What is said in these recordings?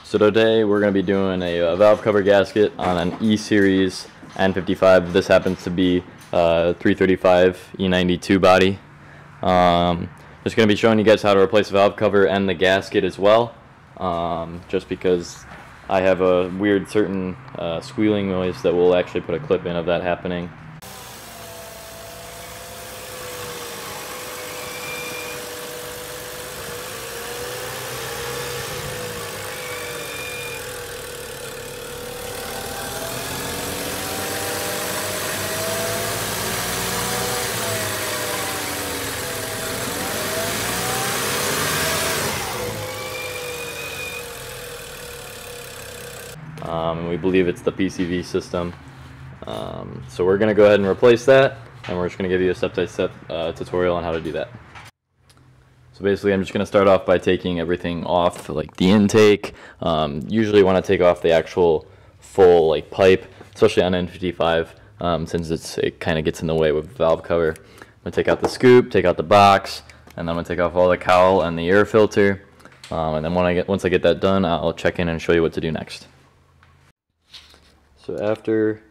So today we're going to be doing a valve cover gasket on an E-Series N55. This happens to be 335 E92 body. Just going to be showing you guys how to replace the valve cover and the gasket as well. Just because I have a weird certain squealing noise that we'll actually put a clip in of that happening. And we believe it's the PCV system. So we're going to go ahead and replace that, and we're just going to give you a step-by-step tutorial on how to do that. So basically I'm just going to start off by taking everything off, like the intake. Usually want to take off the actual full pipe, especially on N55, since it kind of gets in the way with the valve cover. I'm going to take out the scoop, take out the box, and then I'm going to take off all the cowl and the air filter. And then once I get that done, I'll check in and show you what to do next. So after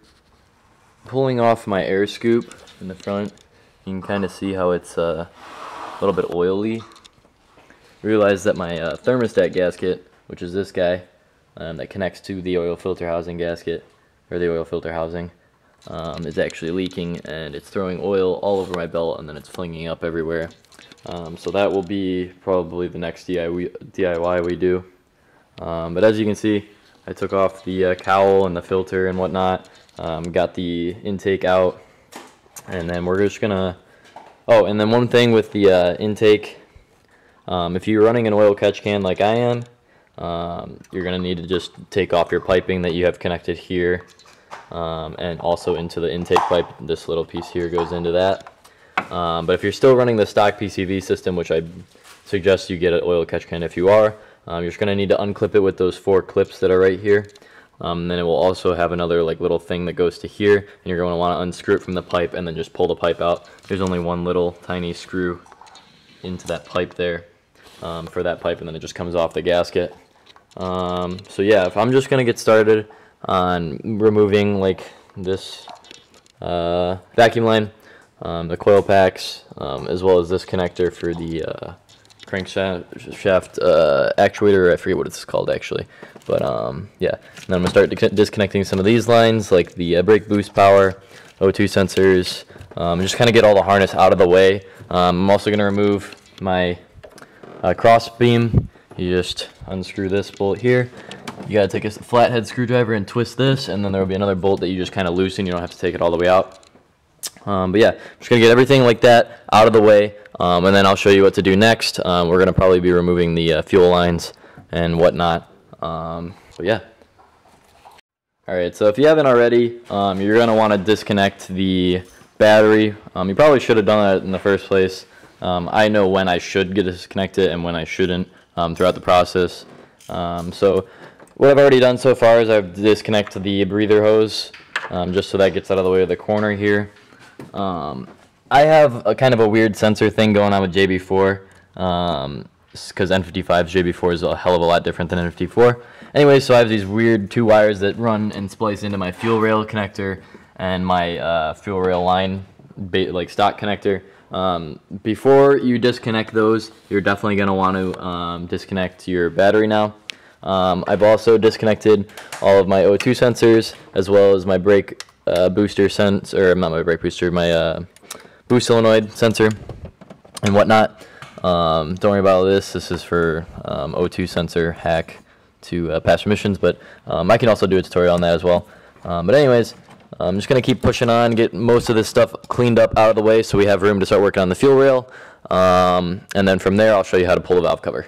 pulling off my air scoop in the front, you can kind of see how it's a little bit oily. Realize that my thermostat gasket, which is this guy, that connects to the oil filter housing gasket, or the oil filter housing, is actually leaking, and it's throwing oil all over my belt, and then it's flinging up everywhere. So that will be probably the next DIY we do. But as you can see, I took off the cowl and the filter and whatnot, got the intake out, and then we're just gonna, and then one thing with the intake, if you're running an oil catch can like I am, you're gonna need to just take off your piping that you have connected here, and also into the intake pipe. This little piece here goes into that. But if you're still running the stock PCV system, which I suggest you get an oil catch can if you are, you're just going to need to unclip it with those 4 clips that are right here. Then it will also have another little thing that goes to here, and you're going to want to unscrew it from the pipe and then just pull the pipe out. There's only one little tiny screw into that pipe there for that pipe, and then it just comes off the gasket. So yeah, if I'm just going to get started on removing this vacuum line, the coil packs, as well as this connector for the crankshaft actuator. I forget what it's called actually, but yeah. And then I'm gonna start disconnecting some of these lines, like the brake boost power, O2 sensors, just kind of get all the harness out of the way. I'm also gonna remove my cross beam. You just unscrew this bolt here. You gotta take a flathead screwdriver and twist this, and then there will be another bolt that you just kind of loosen. You don't have to take it all the way out. But yeah, just going to get everything like that out of the way, and then I'll show you what to do next. We're going to probably be removing the fuel lines and whatnot. So yeah. Alright, so if you haven't already, you're going to want to disconnect the battery. You probably should have done that in the first place. I know when I should get disconnected and when I shouldn't throughout the process. So what I've already done so far is I've disconnected the breather hose, just so that gets out of the way of the corner here. I have a kind of a weird sensor thing going on with JB4, because N55's JB4 is a hell of a lot different than N54. Anyway, so I have these weird 2 wires that run and splice into my fuel rail connector and my fuel rail line, stock connector. Before you disconnect those, you're definitely going to want to disconnect your battery now. I've also disconnected all of my O2 sensors, as well as my brake booster sensor, not my brake booster, my boost solenoid sensor and whatnot. Don't worry about this. This is for O2 sensor hack to pass emissions, but I can also do a tutorial on that as well. But anyways, I'm just going to keep pushing on, get most of this stuff cleaned up out of the way so we have room to start working on the fuel rail. And then from there, I'll show you how to pull the valve cover.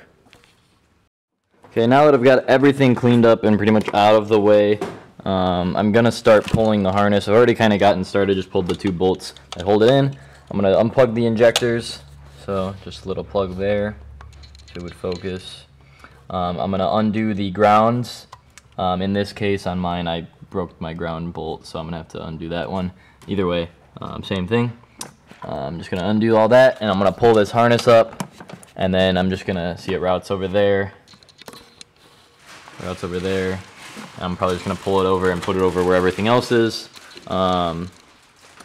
Okay, now that I've got everything cleaned up and pretty much out of the way, I'm going to start pulling the harness. I've already kind of gotten started, just pulled the 2 bolts that hold it in. I'm going to unplug the injectors, so just a little plug there, if it would focus. I'm going to undo the grounds. In this case, on mine, I broke my ground bolt, so I'm going to have to undo that one. Either way, same thing. I'm just going to undo all that, and I'm going to pull this harness up, and then I'm just going to see it routes over there. That's over there. I'm probably just gonna pull it over and put it over where everything else is. But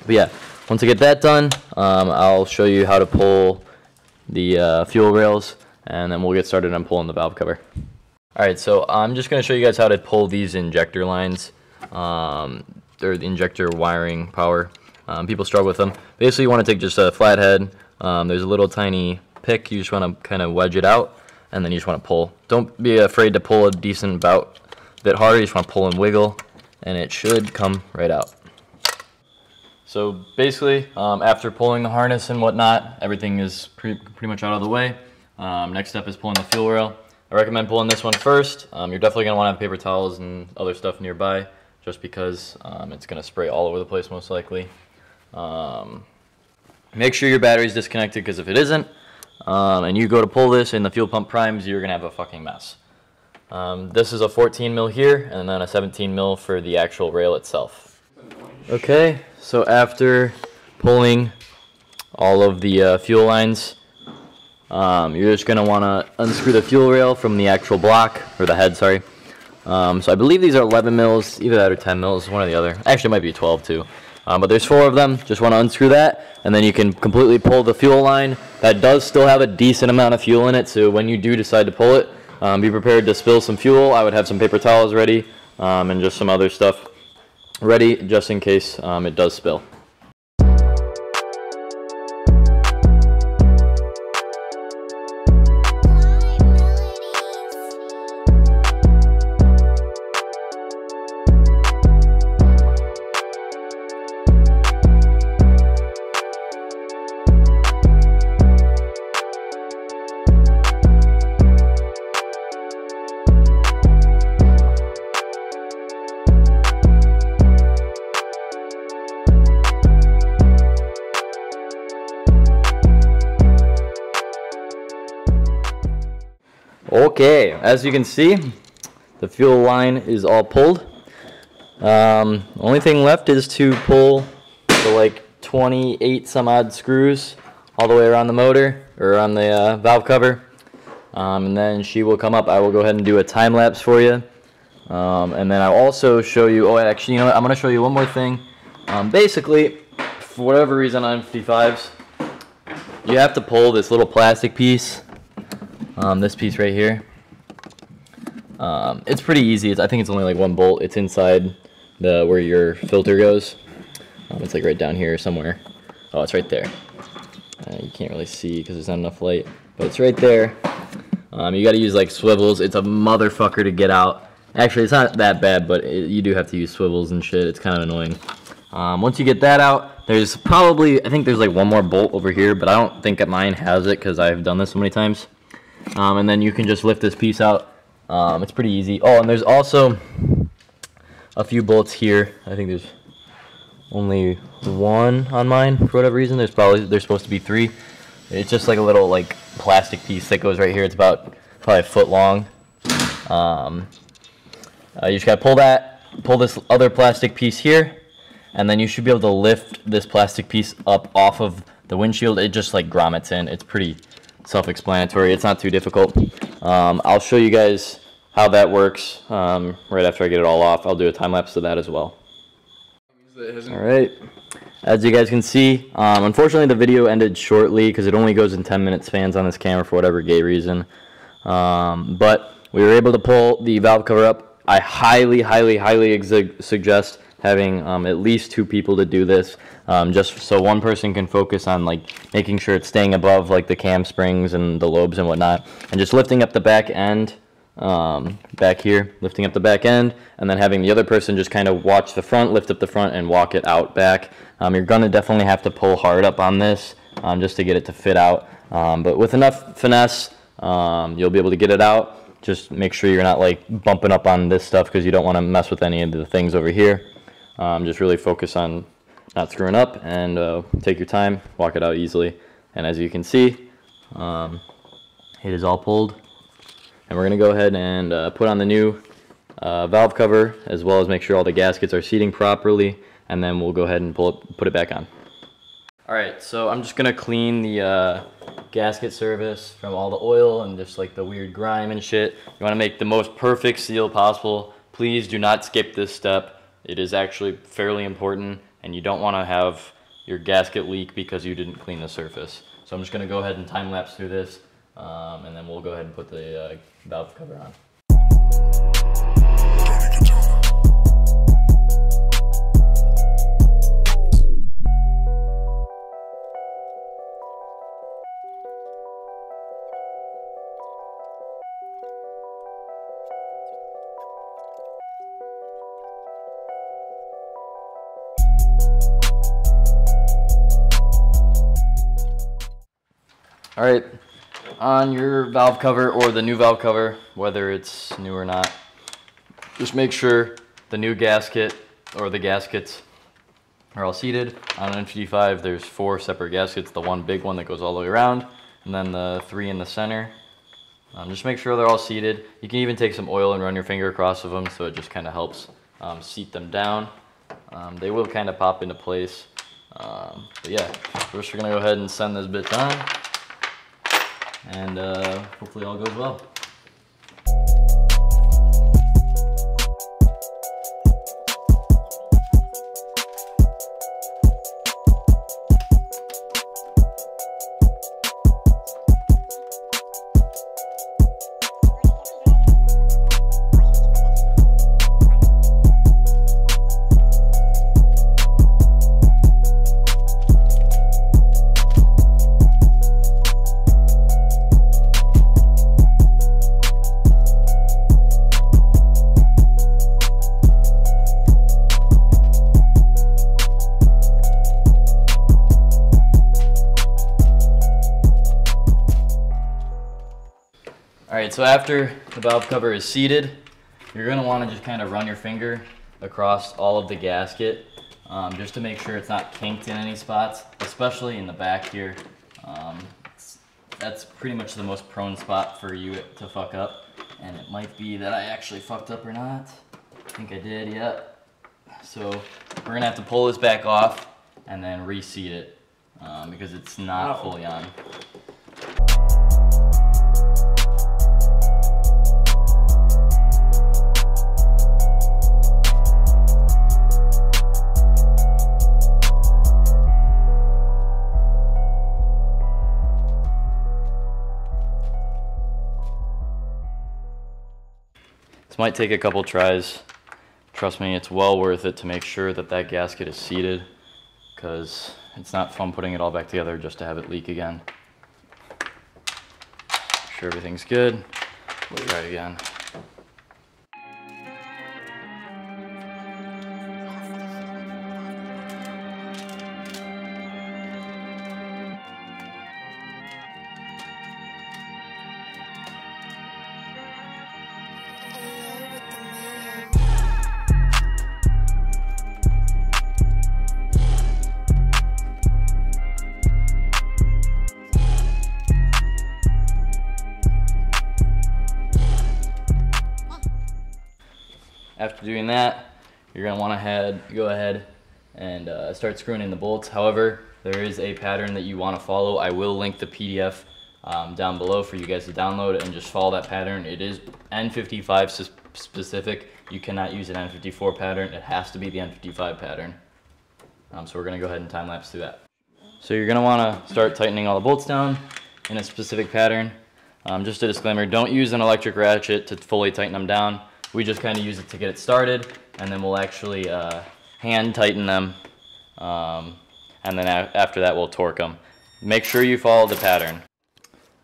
yeah, once I get that done, I'll show you how to pull the fuel rails, and then we'll get started on pulling the valve cover. Alright, so I'm just gonna show you guys how to pull these injector lines. They're the injector wiring power. People struggle with them. Basically, you want to take just a flat head. There's a little tiny pick. You just want to kind of wedge it out, and then you just want to pull. Don't be afraid to pull a decent bit harder. You just want to pull and wiggle, and it should come right out. So basically, after pulling the harness and whatnot, everything is pretty much out of the way. Next step is pulling the fuel rail. I recommend pulling this one first. You're definitely going to want to have paper towels and other stuff nearby, just because it's going to spray all over the place most likely. Make sure your battery's disconnected, because if it isn't, and you go to pull this and the fuel pump primes, you're going to have a fucking mess. This is a 14 mil here, and then a 17 mil for the actual rail itself. Okay, so after pulling all of the fuel lines, you're just going to want to unscrew the fuel rail from the actual block, or the head, sorry. So I believe these are 11 mils, either that or 10 mils, one or the other. Actually, it might be 12 too. But there's 4 of them. Just want to unscrew that, and then you can completely pull the fuel line. That does still have a decent amount of fuel in it, so when you do decide to pull it, be prepared to spill some fuel. I would have some paper towels ready, and just some other stuff ready, just in case it does spill. Okay, as you can see, the fuel line is all pulled. Only thing left is to pull the like 28 some odd screws all the way around the motor, or around the valve cover, and then she will come up. I will go ahead and do a time lapse for you, and then I'll also show you, oh actually, you know what, I'm going to show you one more thing. Basically, for whatever reason on N55s, you have to pull this little plastic piece. This piece right here. It's pretty easy. I think it's only like 1 bolt. It's inside where your filter goes. It's like right down here somewhere. Oh, it's right there. You can't really see because there's not enough light, but it's right there. You got to use like swivels. It's a motherfucker to get out. Actually, it's not that bad, but you do have to use swivels and shit. It's kind of annoying. Once you get that out, there's probably, I think there's like 1 more bolt over here, but I don't think mine has it because I've done this so many times. And then you can just lift this piece out. It's pretty easy. Oh, and there's also a few bolts here. I think there's only 1 on mine for whatever reason. There's supposed to be 3. It's just like a little like plastic piece that goes right here. It's about probably a foot long. You just gotta pull this other plastic piece here, and then you should be able to lift this plastic piece up off of the windshield. It just like grommets in. It's pretty self-explanatory. It's not too difficult. I'll show you guys how that works right after I get it all off. I'll do a time lapse of that as well. Alright, as you guys can see, unfortunately the video ended shortly because it only goes in 10-minute spans on this camera for whatever gay reason. But we were able to pull the valve cover up. I highly suggest having at least 2 people to do this, just so one person can focus on like making sure it's staying above like the cam springs and the lobes and whatnot, and just lifting up the back end, back here, lifting up the back end, and then having the other person just kind of watch the front, lift up the front, and walk it out back. You're gonna definitely have to pull hard up on this just to get it to fit out, but with enough finesse, you'll be able to get it out. Just make sure you're not like bumping up on this stuff because you don't want to mess with any of the things over here. Just really focus on not screwing up, and take your time, walk it out easily. And as you can see, it is all pulled, and we're going to go ahead and put on the new valve cover, as well as make sure all the gaskets are seating properly, and then we'll go ahead and put it back on. Alright, so I'm just going to clean the gasket service from all the oil and just like the weird grime and shit. You want to make the most perfect seal possible. Please do not skip this step. It is actually fairly important, and you don't want to have your gasket leak because you didn't clean the surface. So I'm just going to go ahead and time lapse through this, and then we'll go ahead and put the valve cover on. Alright, on your valve cover or the new valve cover, whether it's new or not, just make sure the new gasket or the gaskets are all seated. On an N55 there's 4 separate gaskets, the one big one that goes all the way around, and then the 3 in the center. Just make sure they're all seated. You can even take some oil and run your finger across of them, so it just kind of helps seat them down. They will kind of pop into place. But yeah, we're just going to go ahead and send this bit on. And hopefully all goes well. Alright, so after the valve cover is seated, you're going to want to just kind of run your finger across all of the gasket just to make sure it's not kinked in any spots, especially in the back here. That's pretty much the most prone spot for you to fuck up, and it might be that I actually fucked up or not. I think I did, yep. So we're going to have to pull this back off and then reseat it because it's not fully on. This might take a couple tries. Trust me, it's well worth it to make sure that that gasket is seated, because it's not fun putting it all back together just to have it leak again. Make sure everything's good. We'll try it again. After doing that, you're going to want to go ahead and start screwing in the bolts. However, there is a pattern that you want to follow. I will link the PDF down below for you guys to download and just follow that pattern. It is N55 specific. You cannot use an N54 pattern. It has to be the N55 pattern. So we're going to go ahead and time lapse through that. So you're going to want to start tightening all the bolts down in a specific pattern. Just a disclaimer, don't use an electric ratchet to fully tighten them down. We just kind of use it to get it started, and then we'll actually hand tighten them, and then after that we'll torque them. Make sure you follow the pattern.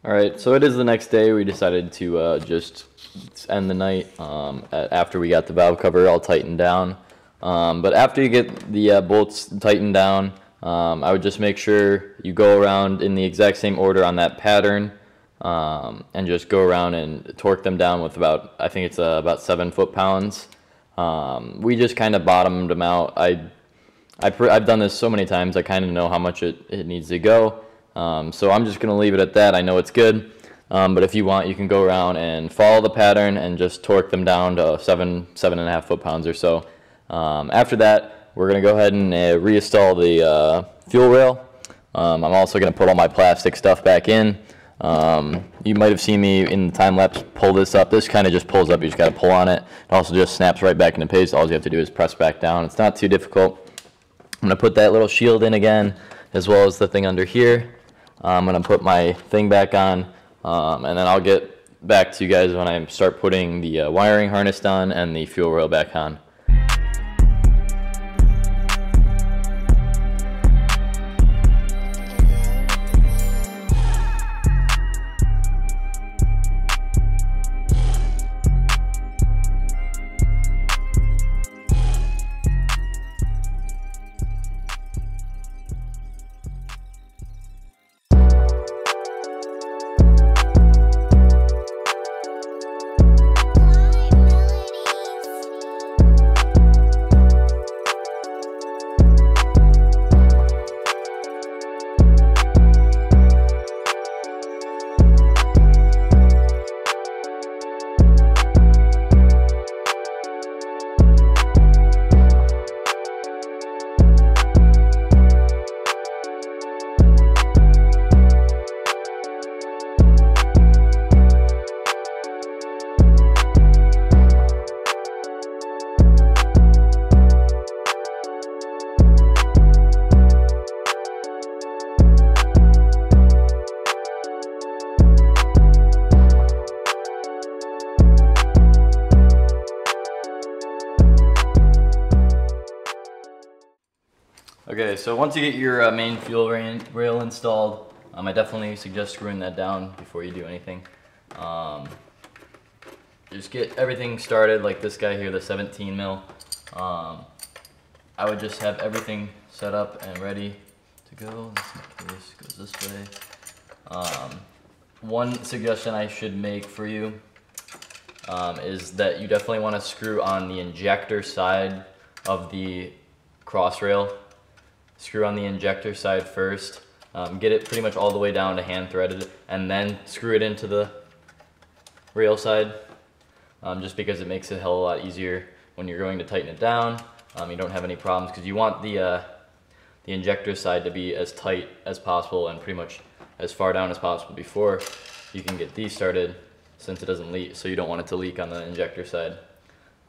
Alright, so it is the next day. We decided to just end the night after we got the valve cover all tightened down. But after you get the bolts tightened down, I would just make sure you go around in the exact same order on that pattern. And just go around and torque them down with about, I think it's about 7 foot-pounds. We just kind of bottomed them out. I've done this so many times, I kind of know how much it needs to go. So I'm just going to leave it at that. I know it's good. But if you want, you can go around and follow the pattern and just torque them down to 7.5 foot-pounds or so. After that, we're going to go ahead and reinstall the fuel rail. I'm also going to put all my plastic stuff back in. You might have seen me in the time lapse pull this up. This kind of just pulls up. You just got to pull on it. It also just snaps right back into place. All you have to do is press back down. It's not too difficult. I'm going to put that little shield in again, as well as the thing under here. I'm going to put my thing back on, and then I'll get back to you guys when I start putting the wiring harness on and the fuel rail back on. Okay, so once you get your main fuel rail installed, I definitely suggest screwing that down before you do anything. Just get everything started, like this guy here, the 17 mil. I would just have everything set up and ready to go. This goes this way. One suggestion I should make for you is that you definitely want to screw on the injector side of the cross rail. Screw on the injector side first, get it pretty much all the way down to hand threaded, and then screw it into the rail side, just because it makes it a hell of a lot easier when you're going to tighten it down. You don't have any problems, because you want the injector side to be as tight as possible and pretty much as far down as possible before you can get these started, since it doesn't leak, so you don't want it to leak on the injector side.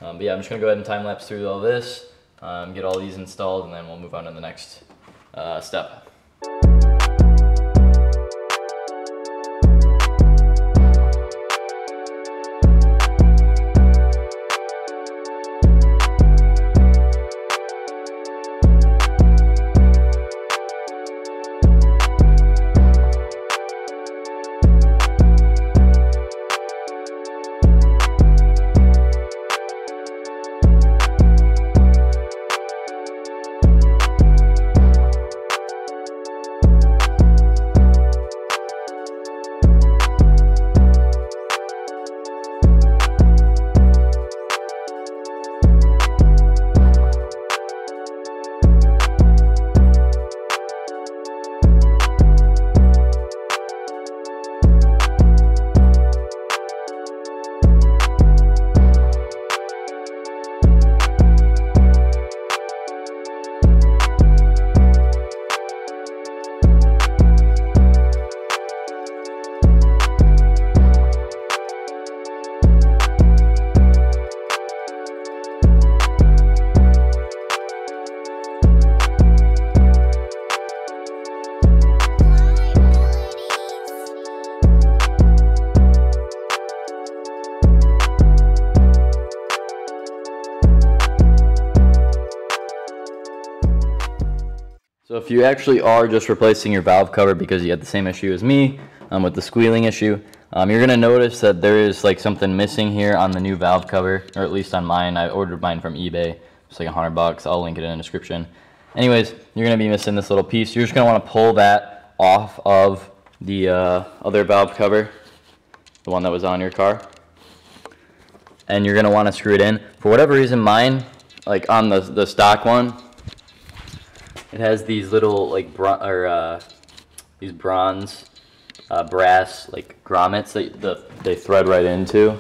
But yeah, I'm just going to go ahead and time lapse through all this. Get all these installed, and then we'll move on to the next step. So if you actually are just replacing your valve cover because you had the same issue as me with the squealing issue, you're going to notice that there is like something missing here on the new valve cover, or at least on mine. I ordered mine from eBay. It's like $100. I'll link it in the description. Anyways, you're going to be missing this little piece. You're just going to want to pull that off of the other valve cover, the one that was on your car. And you're going to want to screw it in. For whatever reason, mine, like on the stock one, it has these little like these bronze brass like grommets that they thread right into.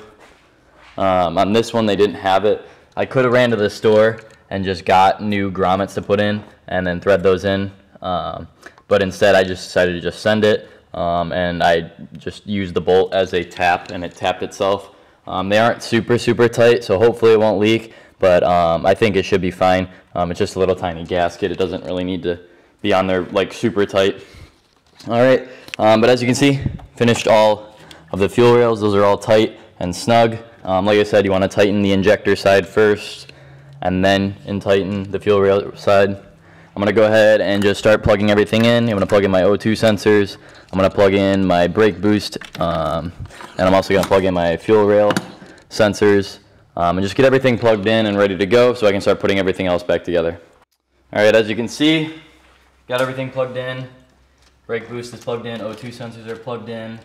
On this one they didn't have it. I could have ran to the store and just got new grommets to put in and then thread those in, but but instead I just decided to just send it, and I just used the bolt as a tap, and it tapped itself. They aren't super tight, so hopefully it won't leak, but I think it should be fine. It's just a little tiny gasket. It doesn't really need to be on there like super tight. All right, but as you can see, finished all of the fuel rails. Those are all tight and snug. Like I said, you want to tighten the injector side first, and then tighten the fuel rail side. I'm going to go ahead and just start plugging everything in. I'm going to plug in my O2 sensors. I'm going to plug in my brake boost, and I'm also going to plug in my fuel rail sensors, and just get everything plugged in and ready to go so I can start putting everything else back together. All right, as you can see, got everything plugged in. Brake boost is plugged in, O2 sensors are plugged in,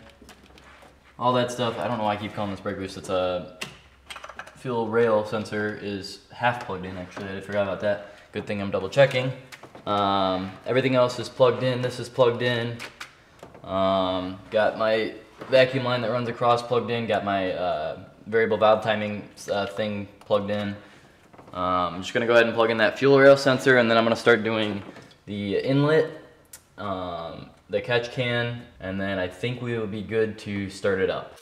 all that stuff. I don't know why I keep calling this brake boost. It's a fuel rail sensor is half plugged in, actually. I forgot about that. Good thing I'm double checking. Everything else is plugged in. This is plugged in. Got my vacuum line that runs across plugged in. Got my variable valve timing thing plugged in. I'm just gonna go ahead and plug in that fuel rail sensor, and then I'm gonna start doing the inlet, the catch can, and then I think we will be good to start it up.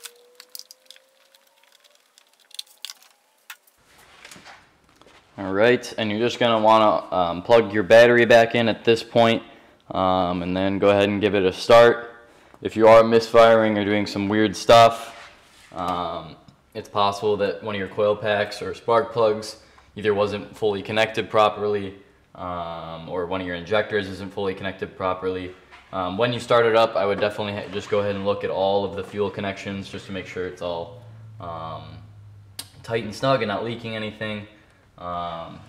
Alright, and you're just going to want to plug your battery back in at this point, and then go ahead and give it a start. If you are misfiring or doing some weird stuff, it's possible that one of your coil packs or spark plugs either wasn't fully connected properly, or one of your injectors isn't fully connected properly. When you start it up, I would definitely just go ahead and look at all of the fuel connections just to make sure it's all tight and snug and not leaking anything.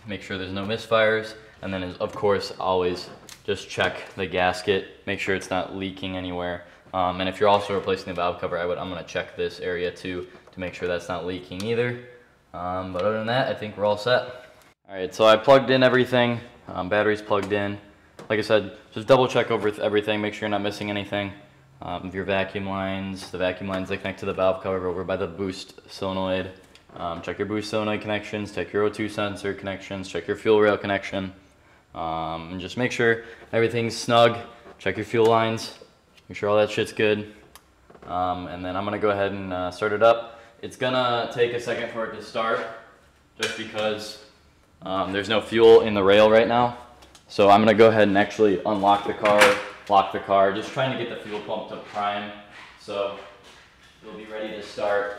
Make sure there's no misfires, and then of course always just check the gasket, make sure it's not leaking anywhere, and if you're also replacing the valve cover, I'm going to check this area too to make sure that's not leaking either. But other than that, I think we're all set. Alright, so I plugged in everything, battery's plugged in. Like I said, just double check over everything, make sure you're not missing anything. Your vacuum lines, the vacuum lines that connect to the valve cover over by the boost solenoid. Check your boost solenoid connections, check your O2 sensor connections, check your fuel rail connection, and just make sure everything's snug. Check your fuel lines, make sure all that shit's good, and then I'm gonna go ahead and start it up. It's gonna take a second for it to start, just because there's no fuel in the rail right now. So I'm gonna go ahead and actually unlock the car, lock the car, just trying to get the fuel pump to prime, so it'll be ready to start.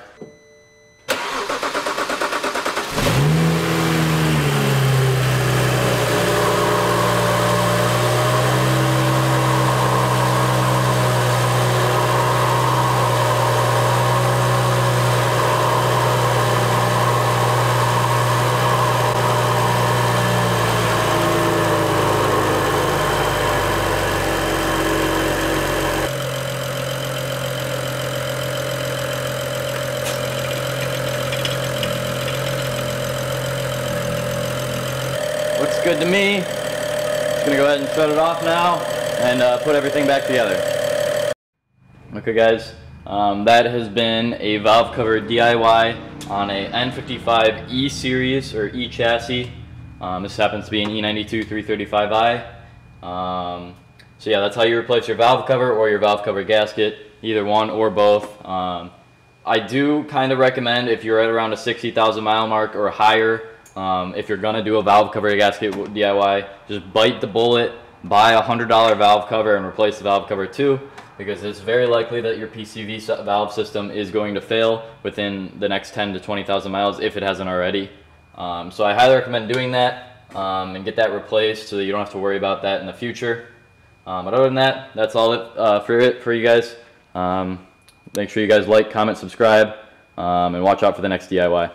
Looks good to me. Just gonna go ahead and shut it off now and put everything back together. Okay guys, that has been a valve cover DIY on a N55 E series or E chassis. This happens to be an E92 335i. So yeah, that's how you replace your valve cover or your valve cover gasket, either one or both. I do kind of recommend, if you're at around a 60,000 mile mark or higher, if you're gonna do a valve cover gasket DIY, just bite the bullet, buy a $100 valve cover and replace the valve cover too, because it's very likely that your PCV valve system is going to fail within the next 10 to 20,000 miles if it hasn't already. So I highly recommend doing that and get that replaced so that you don't have to worry about that in the future. But other than that, that's all for you guys. Make sure you guys like, comment, subscribe, and watch out for the next DIY.